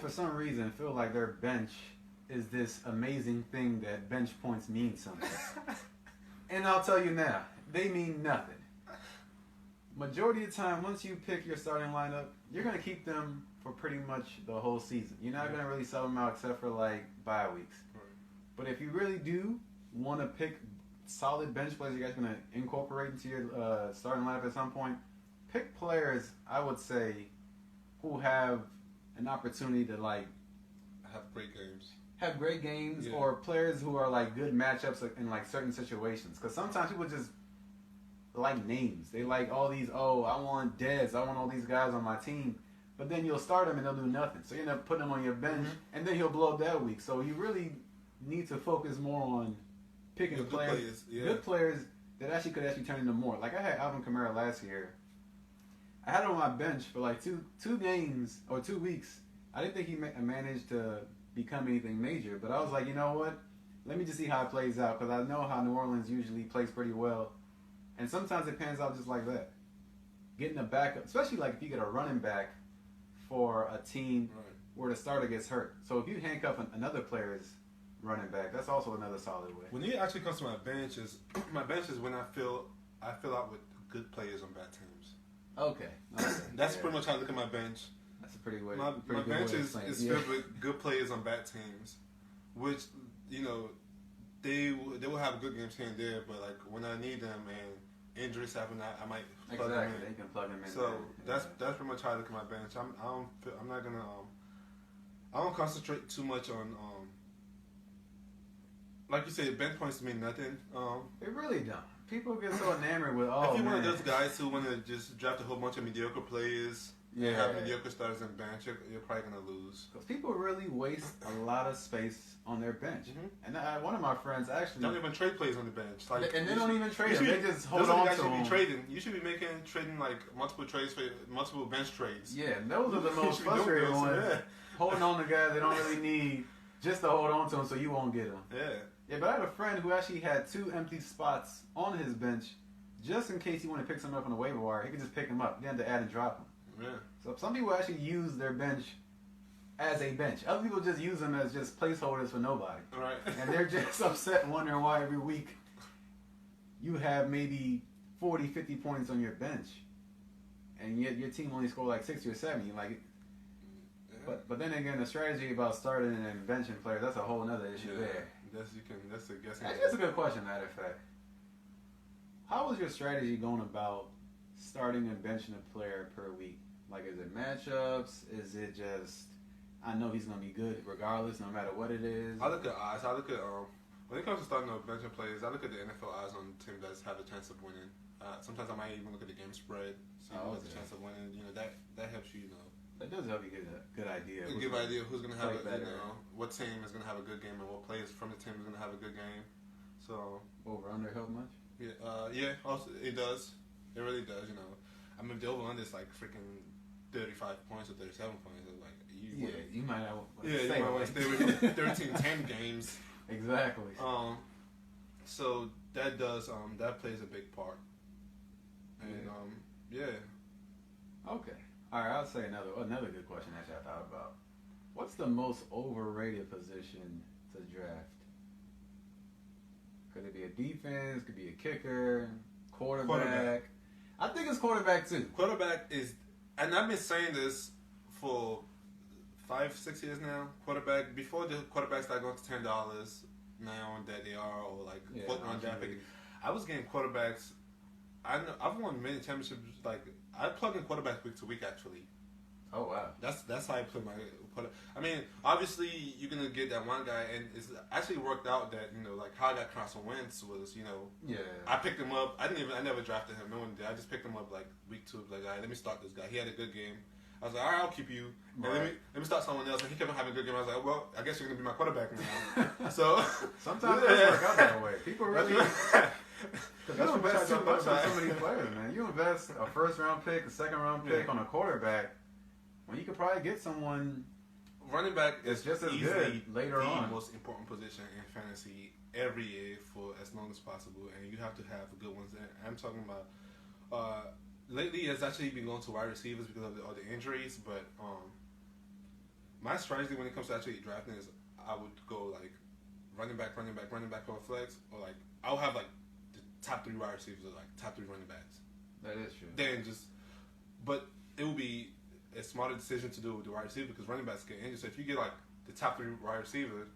for some reason, feel like their bench is this amazing thing that bench points mean something. And I'll tell you now, they mean nothing. Majority of the time, once you pick your starting lineup, you're going to keep them for pretty much the whole season. You're not going to really sub them out except for like bye weeks. Right. But if you really do want to pick solid bench players you guys going to incorporate into your starting lineup at some point, pick players, I would say, who have an opportunity to like have great games. yeah. Or players who are like good matchups in like certain situations. Because sometimes people just like names. They like all these, oh, I want Dez, I want all these guys on my team. But then you'll start them and they'll do nothing. So you end up putting them on your bench, and then he'll blow up that week. So you really need to focus more on picking players, good players that actually could turn into more. Like I had Alvin Kamara last year. I had him on my bench for like two games or 2 weeks. I didn't think he managed to become anything major, but I was like, you know what? Let me just see how it plays out, because I know how New Orleans usually plays pretty well. And sometimes it pans out just like that. Getting a backup, especially like if you get a running back for a team where the starter gets hurt. So if you handcuff another player's running back, that's also another solid way. When it actually comes to my bench is when I fill out with good players on bad teams. Okay. That's pretty much how I look at my bench. That's a pretty way. My bench is filled with good players on bad teams, which they will have good games here and there, but like when I need them and injuries happen, I might plug them in. They can plug them in. So that's pretty much how I look at my bench. I'm not gonna I don't concentrate too much on like you said, bench points mean nothing. It really don't. People get so enamored with if you're one of those guys who want to just draft a whole bunch of mediocre players. Have mediocre starters and bench, you're probably going to lose. Because people really waste a lot of space on their bench. Mm-hmm. And one of my friends actually... Don't even trade players on the bench. Like, and they don't even trade them. They just hold on to them. You should be trading like multiple trades for multiple bench trades. Yeah, those are the most frustrating ones. Yeah. Holding on to guys they don't really need just to hold on to them so you won't get them. Yeah, but I had a friend who actually had 2 empty spots on his bench just in case he wanted to pick someone up on the waiver wire. He could just pick them up. He had to add and drop them. Yeah. So some people actually use their bench as a bench. Other people just use them as just placeholders for nobody. Right. And they're just upset wondering why every week you have maybe 40, 50 points on your bench. And yet your team only scored like 60 or 70. Like, but then again, the strategy about starting and benching players, that's a whole other issue there. That's a guessing. That's a good question, matter of fact. How was your strategy going about starting and benching a player per week? Like, is it matchups? Is it just, I know he's going to be good regardless, no matter what it is? I look at odds. When it comes to starting or benching players, I look at the NFL odds on the team that have a chance of winning. Sometimes I might even look at the game spread, so who has a chance of winning. That helps you, That does help you get a good idea. A good idea of who's going to have what team is going to have a good game and what players from the team is going to have a good game. So over under help much? Yeah. Also, it does. It really does. I mean, the over under is like freaking 35 points or 37 points. It's like you might not. You might want to stay with 13-10 games. Exactly. So that does that plays a big part. And Okay. All right. I'll say another good question actually I thought about. What's the most overrated position to draft? Could it be a defense? Could be a kicker, quarterback. I think it's quarterback too. Quarterback is, and I've been saying this for 5-6 years now. Quarterback, before the quarterbacks started going to $10 now that they are, or like on draft pick, I was getting quarterbacks. I've won many championships. Like I plug in quarterbacks week to week actually. Oh wow. That's how I play my. I mean, obviously you're gonna get that one guy, and it's actually worked out that like how I got Carson Wentz was I picked him up. I never drafted him. No one did. I just picked him up like week 2. Like, all right, let me start this guy. He had a good game. I was like, all right, I'll keep you. And let me start someone else. And he kept on having a good game. I was like, well, I guess you're gonna be my quarterback now. So sometimes it doesn't work out that way. People really. That's you invest too much on some of these players, man. You invest a first round pick, a second round pick on a quarterback when you could probably get someone. Running back is just as good later on. The most important position in fantasy every year for as long as possible, and you have to have good ones. And I'm talking about lately, it's actually been going to wide receivers because of all the injuries, but My strategy when it comes to actually drafting is I would go like running back for a flex, or like I'll have like the top 3 wide receivers or like top 3 running backs. That is true. Then but it would be a smarter decision to do with the wide receiver because running backs get injured. So if you get like the top 3 wide receivers,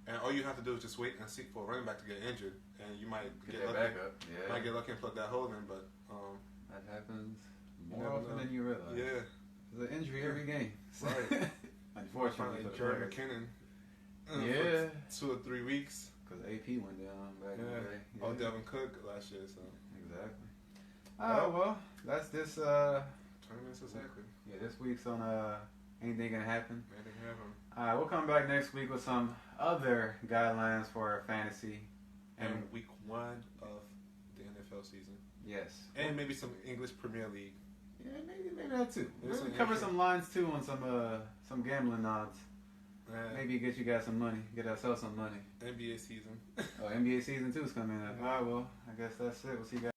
and all you have to do is just wait and seek for a running back to get injured, and you might get lucky. Backup. Yeah. Might get lucky and plug that hole in, but that happens more often than you realize. Yeah, there's an injury every game. Right. Unfortunately, like Jared McKinnon. Yeah. For 2 or 3 weeks. Because AP went down back in the day. Oh, Devin Cook last year. So exactly. Well, that's this. 20 minutes exactly. Yeah, this week's on Anything Gonna Happen. Anything Happen. Alright, we'll come back next week with some other guidelines for our fantasy. And week 1 of the NFL season. Yes. And maybe some English Premier League. Yeah, maybe that too. We'll cover some lines too on some gambling odds. Maybe get you guys some money. Get ourselves some money. NBA season. NBA season 2 is coming up. Alright, well, I guess that's it. We'll see you guys.